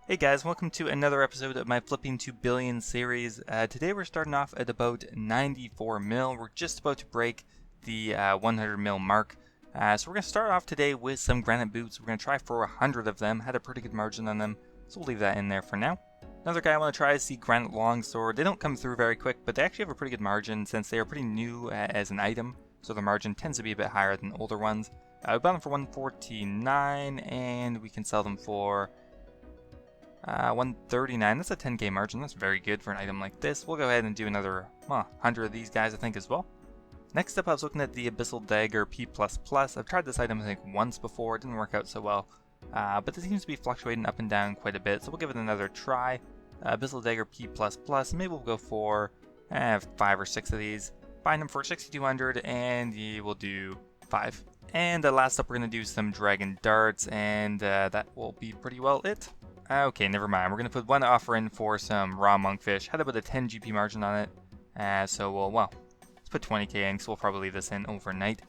Hey guys, welcome to another episode of my Flipping to Billion series. Today we're starting off at about 94 mil. We're just about to break the 100 mil mark. So we're going to start off today with some granite boots. We're going to try for 100 of them. Had a pretty good margin on them, so we'll leave that in there for now. Another guy I want to try is the granite longsword. They don't come through very quick, but they actually have a pretty good margin since they are pretty new as an item. So the margin tends to be a bit higher than older ones. We bought them for 149 and we can sell them for 139, that's a 10k margin, that's very good for an item like this. We'll go ahead and do another 100 of these guys I think as well. Next up I was looking at the Abyssal Dagger P++. I've tried this item I think once before, it didn't work out so well. But it seems to be fluctuating up and down quite a bit, so we'll give it another try. Abyssal Dagger P++, maybe we'll go for 5 or 6 of these. Find them for 6,200 and we'll do 5. And last up we're going to do some Dragon Darts and that will be pretty well it. Okay, never mind. We're going to put one offer in for some raw monkfish. Had about a 10 GP margin on it. So let's put 20k in because we'll probably leave this in overnight.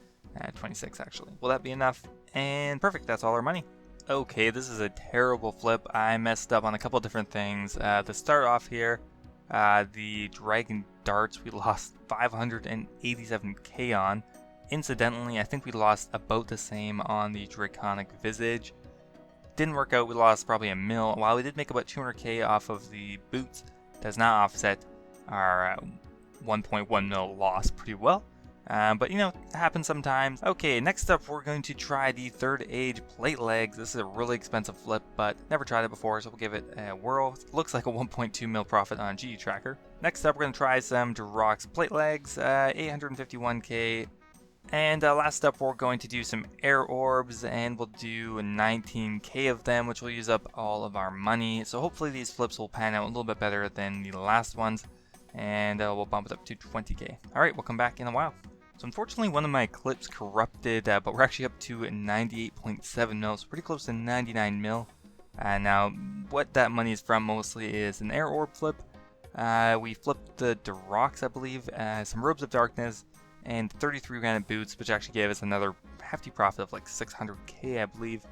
26 actually. Will that be enough? And perfect, that's all our money. Okay, this is a terrible flip. I messed up on a couple different things. To start off here, the Dragon Darts we lost 587k on. Incidentally, I think we lost about the same on the Draconic Visage. Didn't work out, we lost probably a mil. While we did make about 200k off of the boots, does not offset our 1.1 mil loss pretty well. But you know, it happens sometimes. Okay, next up we're going to try the Third Age Plate Legs. This is a really expensive flip, but never tried it before, so we'll give it a whirl. Looks like a 1.2 mil profit on GE Tracker. Next up we're going to try some Durox Plate Legs, 851k. And last up we're going to do some air orbs and we'll do 19k of them, which will use up all of our money. So hopefully these flips will pan out a little bit better than the last ones and we'll bump it up to 20k. Alright, we'll come back in a while. So unfortunately one of my clips corrupted, but we're actually up to 98.7 mil, so pretty close to 99 mil. Now what that money is from mostly is an air orb flip. We flipped the Durox I believe, some Robes of Darkness, and 33 granite boots, which actually gave us another hefty profit of like 600k I believe,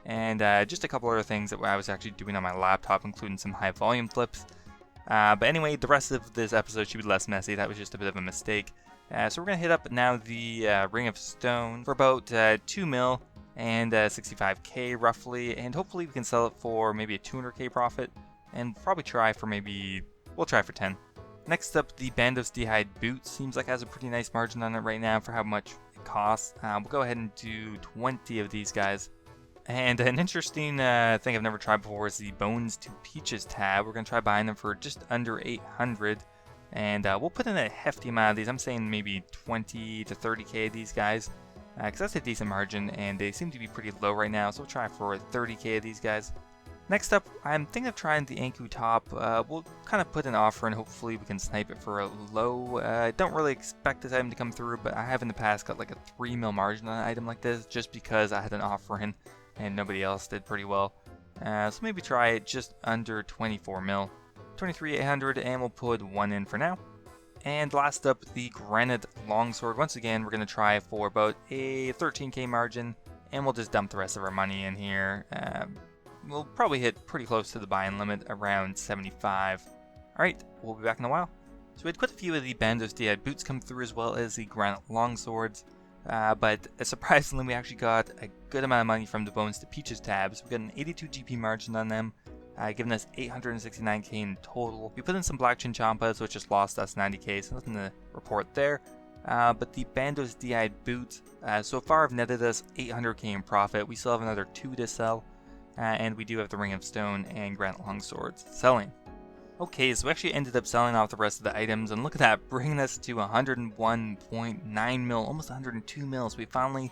and just a couple other things that I was actually doing on my laptop, including some high volume flips. But anyway, the rest of this episode should be less messy. That was just a bit of a mistake. So we're gonna hit up now the Ring of Stone for about 2 mil and 65k roughly, and hopefully we can sell it for maybe a 200k profit, and probably try for we'll try for 10. Next up, the Bandos D'Hide boot seems like it has a pretty nice margin on it right now for how much it costs. We'll go ahead and do 20 of these guys. And an interesting thing I've never tried before is the Bones to Peaches tab. We're going to try buying them for just under 800. And we'll put in a hefty amount of these. I'm saying maybe 20 to 30k of these guys. Because that's a decent margin and they seem to be pretty low right now. So we'll try for 30k of these guys. Next up, I'm thinking of trying the Anku top. We'll kind of put an offer in, hopefully we can snipe it for a low. I don't really expect this item to come through, but I have in the past got like a 3 mil margin on an item like this, just because I had an offer in and nobody else did pretty well. So maybe try it just under 24 mil. 23,800, and we'll put 1 in for now. And last up, the Granite Longsword. Once again, we're going to try for about a 13k margin, and we'll just dump the rest of our money in here. We'll probably hit pretty close to the buy-in limit, around 75. Alright, we'll be back in a while. So we had quite a few of the Bandos D'Hide boots come through as well as the Granite Longswords. But surprisingly we actually got a good amount of money from the Bones to Peaches tabs. We got an 82 GP margin on them, giving us 869k in total. We put in some Black Chinchampas, which just lost us 90k, so nothing to report there. But the Bandos D'Hide boots so far have netted us 800k in profit. We still have another 2 to sell. And we do have the Ring of Stone and Granite Longswords selling. Okay, so we actually ended up selling off the rest of the items, and look at that, bringing us to 101.9 mil, almost 102 mil, so we finally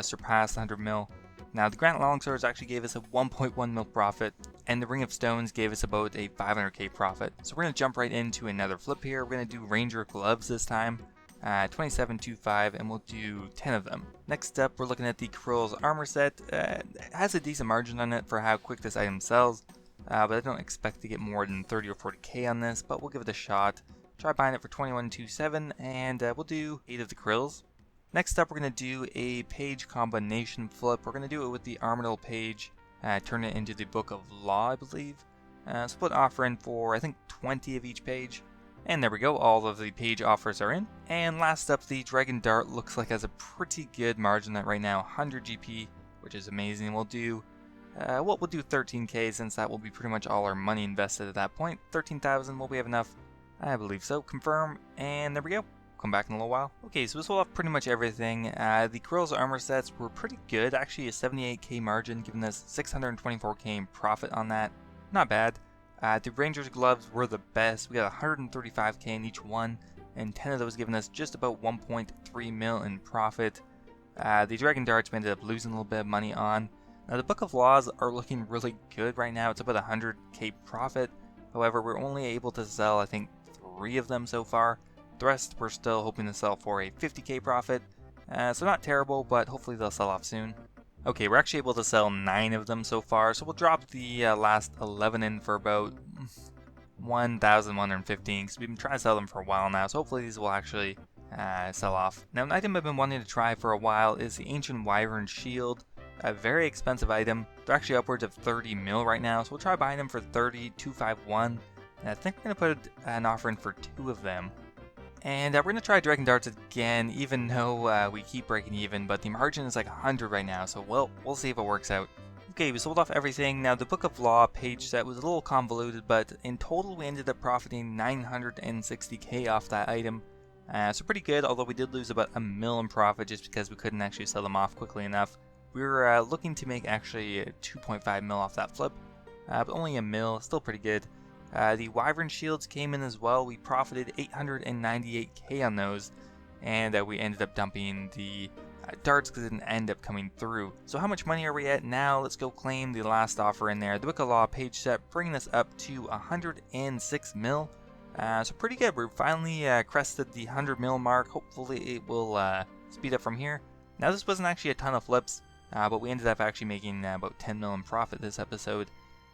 surpassed 100 mil. Now, the Granite Longswords actually gave us a 1.1 mil profit, and the Ring of Stones gave us about a 500k profit. So we're going to jump right into another flip here. We're going to do Ranger Gloves this time. 2725, and we'll do 10 of them. Next up, we're looking at the Krill's armor set. It has a decent margin on it for how quick this item sells, but I don't expect to get more than 30 or 40k on this, but we'll give it a shot. Try buying it for 2127, and we'll do 8 of the Krills. Next up, we're going to do a page combination flip. We're going to do it with the Armadillo page turn it into the Book of Law, I believe. Split offer in for, I think, 20 of each page. And there we go, all of the page offers are in. And last up, the Dragon Dart looks like has a pretty good margin at right now, 100 GP, which is amazing. We'll do 13k, since that will be pretty much all our money invested at that point. 13,000, will we have enough? I believe so. Confirm, and there we go. Come back in a little while. Okay, so we sold off pretty much everything. The Corel's armor sets were pretty good, actually a 78k margin, giving us 624k in profit on that. Not bad. The Ranger's gloves were the best. We got 135k in each one, and 10 of those giving us just about 1.3 mil in profit. The Dragon Darts we ended up losing a little bit of money on. Now the Book of Laws are looking really good right now. It's about 100k profit. However, we're only able to sell, I think, 3 of them so far. The rest we're still hoping to sell for a 50k profit. So not terrible, but hopefully they'll sell off soon. Okay, we're actually able to sell 9 of them so far, so we'll drop the last 11 in for about 1,115, because we've been trying to sell them for a while now, so hopefully these will actually sell off. Now, an item I've been wanting to try for a while is the Ancient Wyvern Shield. A very expensive item. They're actually upwards of 30 mil right now, so we'll try buying them for 30,251, and I think we're going to put an offer in for 2 of them. And we're going to try Dragon Darts again, even though we keep breaking even, but the margin is like 100 right now, so we'll see if it works out. Okay, we sold off everything. Now, the Book of Law page set was a little convoluted, but in total we ended up profiting 960k off that item. So pretty good, although we did lose about a mil in profit just because we couldn't actually sell them off quickly enough. We were looking to make actually 2.5 mil off that flip, but only a mil, still pretty good. The Wyvern Shields came in as well. We profited 898k on those, and we ended up dumping the darts because it didn't end up coming through. So how much money are we at now? Let's go claim the last offer in there. The Book of Law page set, bringing us up to 106 mil. So pretty good. We're finally crested the 100 mil mark. Hopefully it will speed up from here. Now this wasn't actually a ton of flips, but we ended up actually making about 10 mil in profit this episode.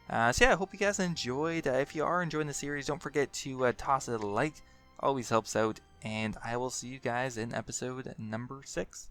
So yeah, I hope you guys enjoyed. If you are enjoying the series, don't forget to toss it a like. Always helps out. And I will see you guys in episode number 6.